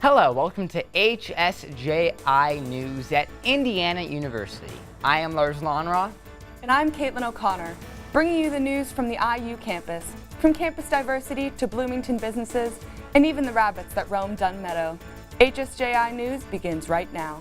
Hello, welcome to HSJI News at Indiana University. I am Lars Lonroth. And I'm Caitlin O'Connor, bringing you the news from the IU campus, from campus diversity to Bloomington businesses, and even the rabbits that roam Dunn Meadow. HSJI News begins right now.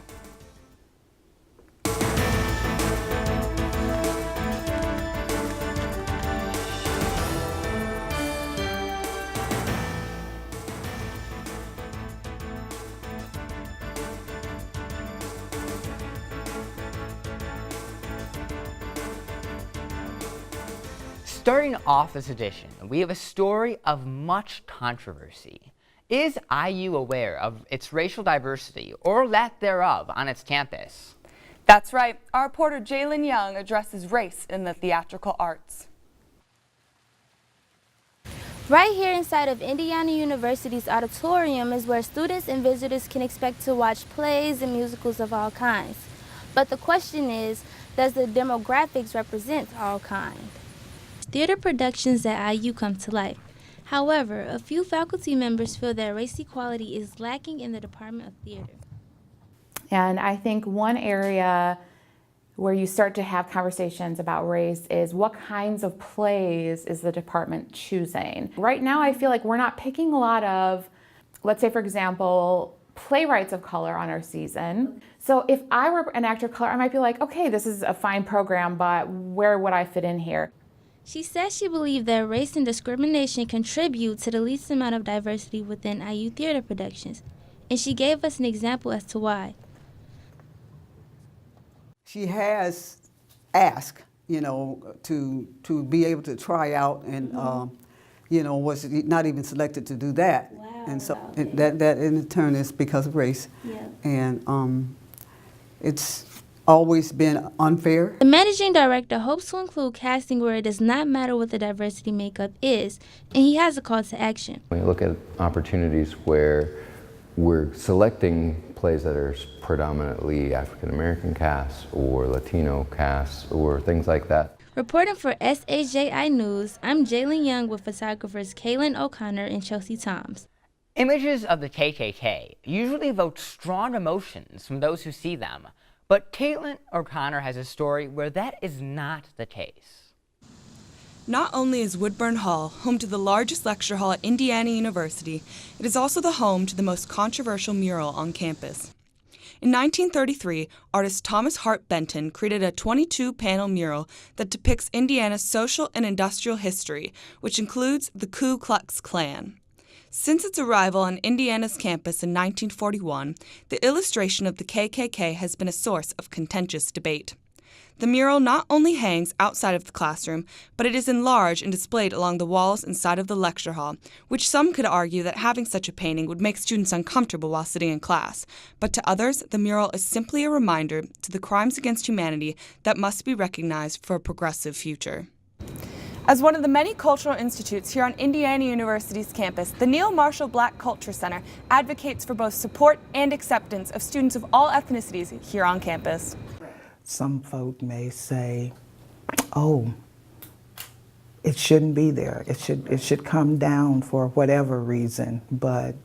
Starting off this edition, we have a story of much controversy. Is IU aware of its racial diversity, or lack thereof, on its campus? That's right. Our reporter Jalen Young addresses race in the theatrical arts. Right here inside of Indiana University's auditorium is where students and visitors can expect to watch plays and musicals of all kinds. But the question is, does the demographics represent all kinds? Theater productions at IU come to life. However, a few faculty members feel that race equality is lacking in the Department of Theater. And I think one area where you start to have conversations about race is what kinds of plays is the department choosing? Right now, I feel like we're not picking a lot of, let's say, for example, playwrights of color on our season. So if I were an actor of color, I might be like, okay, this is a fine program, but where would I fit in here? She says she believed that race and discrimination contribute to the least amount of diversity within IU theater productions, and she gave us an example as to why. She has asked, to be able to try out, and was not even selected to do that. Wow. And so that in turn is because of race. Yeah. And it's always been unfair. The managing director hopes to include casting where it does not matter what the diversity makeup is, and he has a call to action. We look at opportunities where we're selecting plays that are predominantly African American casts or Latino casts or things like that. Reporting for HSJI News, I'm Jalen Young with photographers Kaylin O'Connor and Chelsea Toms. Images of the KKK usually evoke strong emotions from those who see them. But Caitlin O'Connor has a story where that is not the case. Not only is Woodburn Hall home to the largest lecture hall at Indiana University, it is also the home to the most controversial mural on campus. In 1933, artist Thomas Hart Benton created a 22-panel mural that depicts Indiana's social and industrial history, which includes the Ku Klux Klan. Since its arrival on Indiana's campus in 1941, the illustration of the KKK has been a source of contentious debate. The mural not only hangs outside of the classroom, but it is enlarged and displayed along the walls inside of the lecture hall, which some could argue that having such a painting would make students uncomfortable while sitting in class. But to others, the mural is simply a reminder to the crimes against humanity that must be recognized for a progressive future. As one of the many cultural institutes here on Indiana University's campus, the Neil Marshall Black Culture Center advocates for both support and acceptance of students of all ethnicities here on campus. Some folk may say, oh, it shouldn't be there. It should come down for whatever reason, but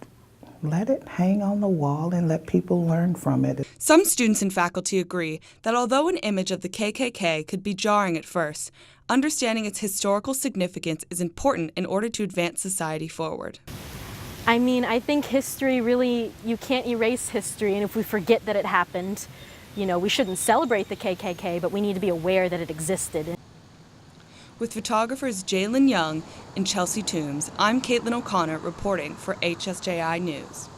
let it hang on the wall and let people learn from it. Some students and faculty agree that although an image of the KKK could be jarring at first, understanding its historical significance is important in order to advance society forward. I mean, I think history really, you can't erase history, and if we forget that it happened, we shouldn't celebrate the KKK, but we need to be aware that it existed. With photographers Jalen Young and Chelsea Tombs, I'm Caitlin O'Connor reporting for HSJI News.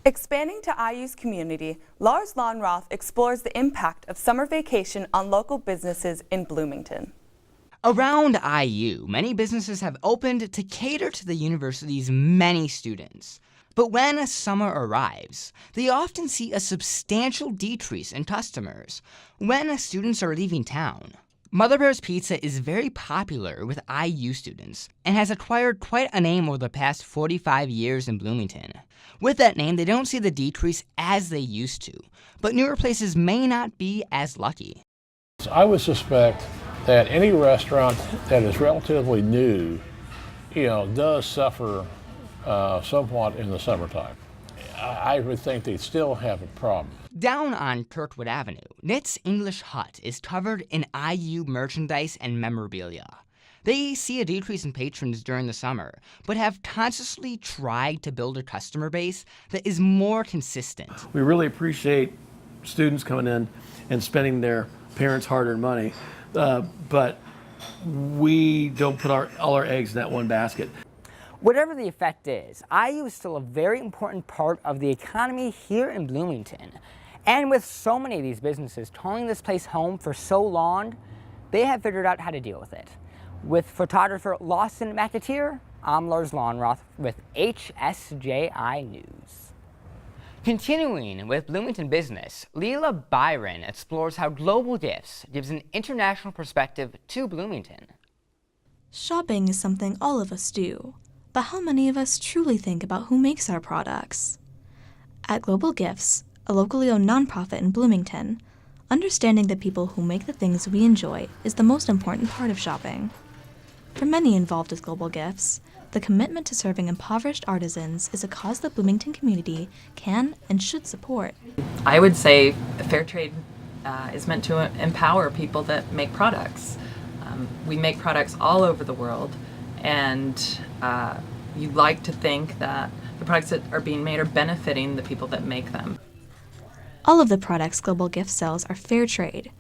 Expanding to IU's community, Lars Lonroth explores the impact of summer vacation on local businesses in Bloomington. Around IU, many businesses have opened to cater to the university's many students. But when summer arrives, they often see a substantial decrease in customers when students are leaving town. Mother Bear's Pizza is very popular with IU students and has acquired quite a name over the past 45 years in Bloomington. With that name, they don't see the decrease as they used to, but newer places may not be as lucky. I would suspect that any restaurant that is relatively new, does suffer somewhat in the summertime. I would think they'd still have a problem. Down on Kirkwood Avenue, Knit's English Hut is covered in IU merchandise and memorabilia. They see a decrease in patrons during the summer, but have consciously tried to build a customer base that is more consistent. We really appreciate students coming in and spending their parents' hard-earned money, but we don't put all our eggs in that one basket. Whatever the effect is, IU is still a very important part of the economy here in Bloomington. And with so many of these businesses calling this place home for so long, they have figured out how to deal with it. With photographer Lawson McAteer, I'm Lars Lonroth with HSJI News. Continuing with Bloomington business, Leela Byron explores how global gifts gives an international perspective to Bloomington. Shopping is something all of us do, but how many of us truly think about who makes our products? At Global Gifts, a locally owned nonprofit in Bloomington, understanding the people who make the things we enjoy is the most important part of shopping. For many involved with Global Gifts, the commitment to serving impoverished artisans is a cause the Bloomington community can and should support. I would say fair trade is meant to empower people that make products. We make products all over the world, and you'd like to think that the products that are being made are benefiting the people that make them. All of the products Global Gifts sells are fair trade,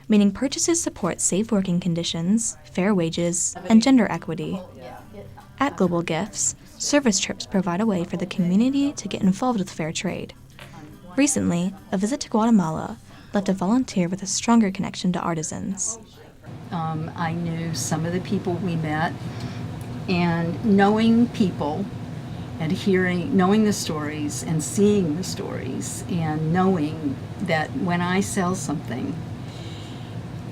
meaning purchases support safe working conditions, fair wages, and gender equity. At Global Gifts, service trips provide a way for the community to get involved with fair trade. Recently, a visit to Guatemala left a volunteer with a stronger connection to artisans. I knew some of the people we met, and knowing people and knowing the stories and seeing the stories and knowing that when I sell something,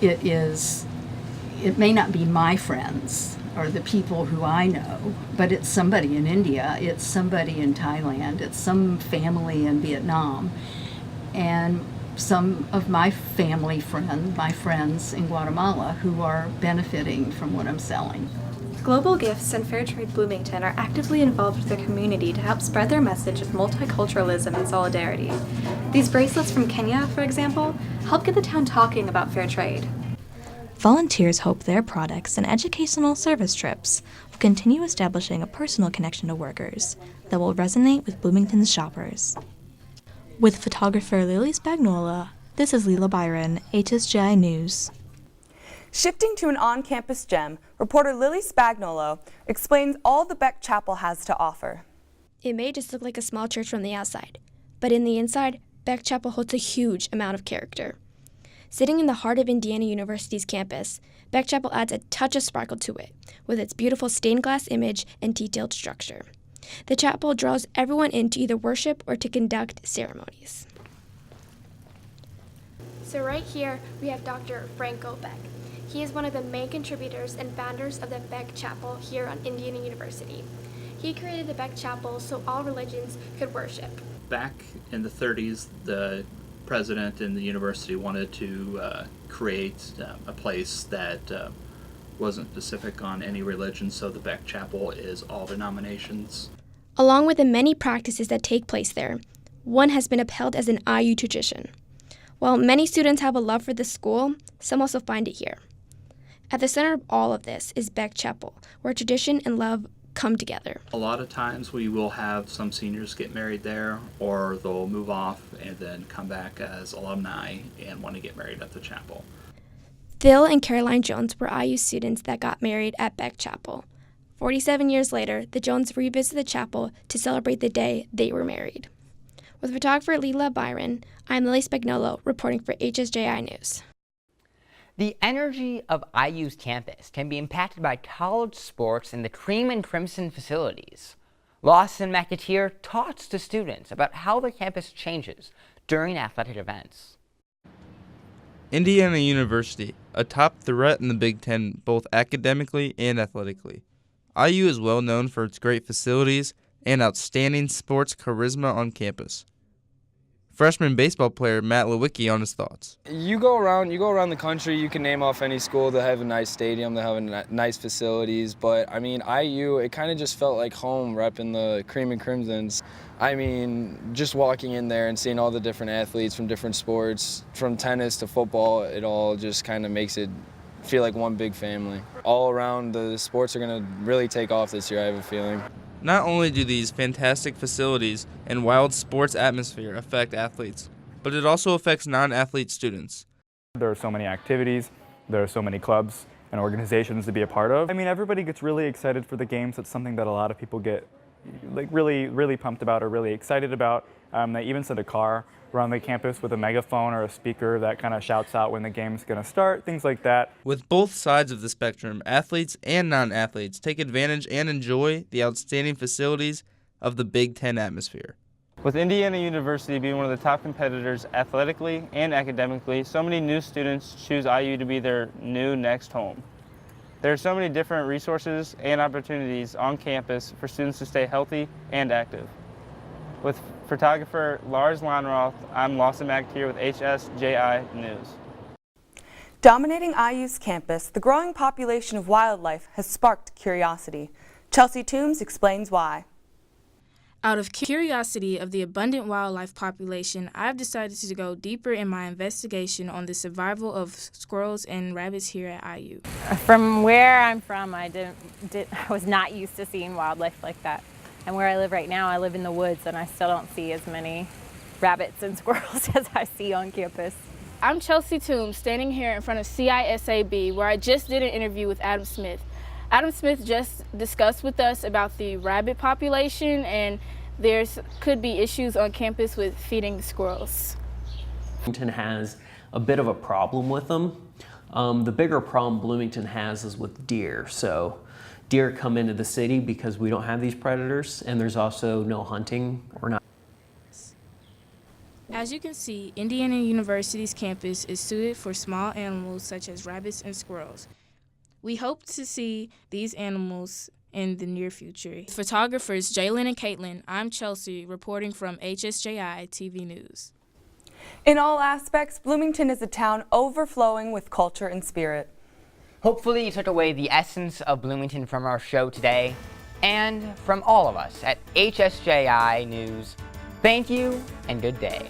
it may not be my friends or the people who I know, but it's somebody in India, it's somebody in Thailand, it's some family in Vietnam, and some of my friends in Guatemala who are benefiting from what I'm selling. Global Gifts and Fairtrade Bloomington are actively involved with their community to help spread their message of multiculturalism and solidarity. These bracelets from Kenya, for example, help get the town talking about fair trade. Volunteers hope their products and educational service trips will continue establishing a personal connection to workers that will resonate with Bloomington's shoppers. With photographer Lily Spagnola, this is Leela Byron, HSJI News. Shifting to an on-campus gem, reporter Lily Spagnuolo explains all the Beck Chapel has to offer. It may just look like a small church from the outside, but in the inside, Beck Chapel holds a huge amount of character. Sitting in the heart of Indiana University's campus, Beck Chapel adds a touch of sparkle to it, with its beautiful stained glass image and detailed structure. The chapel draws everyone in to either worship or to conduct ceremonies. So right here, we have Dr. Franco Beck. He is one of the main contributors and founders of the Beck Chapel here on Indiana University. He created the Beck Chapel so all religions could worship. Back in the 30s, the president and the university wanted to create a place that wasn't specific on any religion, so the Beck Chapel is all denominations. Along with the many practices that take place there, one has been upheld as an IU tradition. While many students have a love for this school, some also find it here. At the center of all of this is Beck Chapel, where tradition and love come together. A lot of times we will have some seniors get married there, or they'll move off and then come back as alumni and want to get married at the chapel. Phil and Caroline Jones were IU students that got married at Beck Chapel. 47 years later, the Jones revisit the chapel to celebrate the day they were married. With photographer Leela Byron, I'm Lily Spagnolo reporting for HSJI News. The energy of IU's campus can be impacted by college sports in the Cream and Crimson facilities. Lawson McAteer talks to students about how the campus changes during athletic events. Indiana University, a top threat in the Big Ten both academically and athletically. IU is well known for its great facilities and outstanding sports charisma on campus. Freshman baseball player Matt Lewicki on his thoughts. You go around the country, you can name off any school that have a nice stadium, that have nice facilities, but I mean, IU, it kind of just felt like home repping the Cream and Crimsons. I mean, just walking in there and seeing all the different athletes from different sports, from tennis to football, it all just kind of makes it feel like one big family. All around, the sports are going to really take off this year, I have a feeling. Not only do these fantastic facilities and wild sports atmosphere affect athletes, but it also affects non-athlete students. There are so many activities, there are so many clubs and organizations to be a part of. I mean, everybody gets really excited for the games. It's something that a lot of people get like really pumped about or really excited about. They even send a car around the campus with a megaphone or a speaker that kind of shouts out when the game's going to start, things like that. With both sides of the spectrum, athletes and non-athletes take advantage and enjoy the outstanding facilities of the Big Ten atmosphere. With Indiana University being one of the top competitors athletically and academically, so many new students choose IU to be their new next home. There are so many different resources and opportunities on campus for students to stay healthy and active. With photographer Lars Lonroth, I'm Lawson Mack here with HSJI News. Dominating IU's campus, the growing population of wildlife has sparked curiosity. Chelsea Toombs explains why. Out of curiosity of the abundant wildlife population, I've decided to go deeper in my investigation on the survival of squirrels and rabbits here at IU. From where I'm from, I was not used to seeing wildlife like that. And where I live right now, I live in the woods, and I still don't see as many rabbits and squirrels as I see on campus. I'm Chelsea Toombs, standing here in front of CISAB, where I just did an interview with Adam Smith. Adam Smith just discussed with us about the rabbit population, and there could be issues on campus with feeding squirrels. Bloomington has a bit of a problem with them. The bigger problem Bloomington has is with deer. So deer come into the city because we don't have these predators, and there's also no hunting or not. As you can see, Indiana University's campus is suited for small animals such as rabbits and squirrels. We hope to see these animals in the near future. Photographers Jalen and Caitlin, I'm Chelsea, reporting from HSJI TV News. In all aspects, Bloomington is a town overflowing with culture and spirit. Hopefully you took away the essence of Bloomington from our show today, and from all of us at HSJI News. Thank you and good day.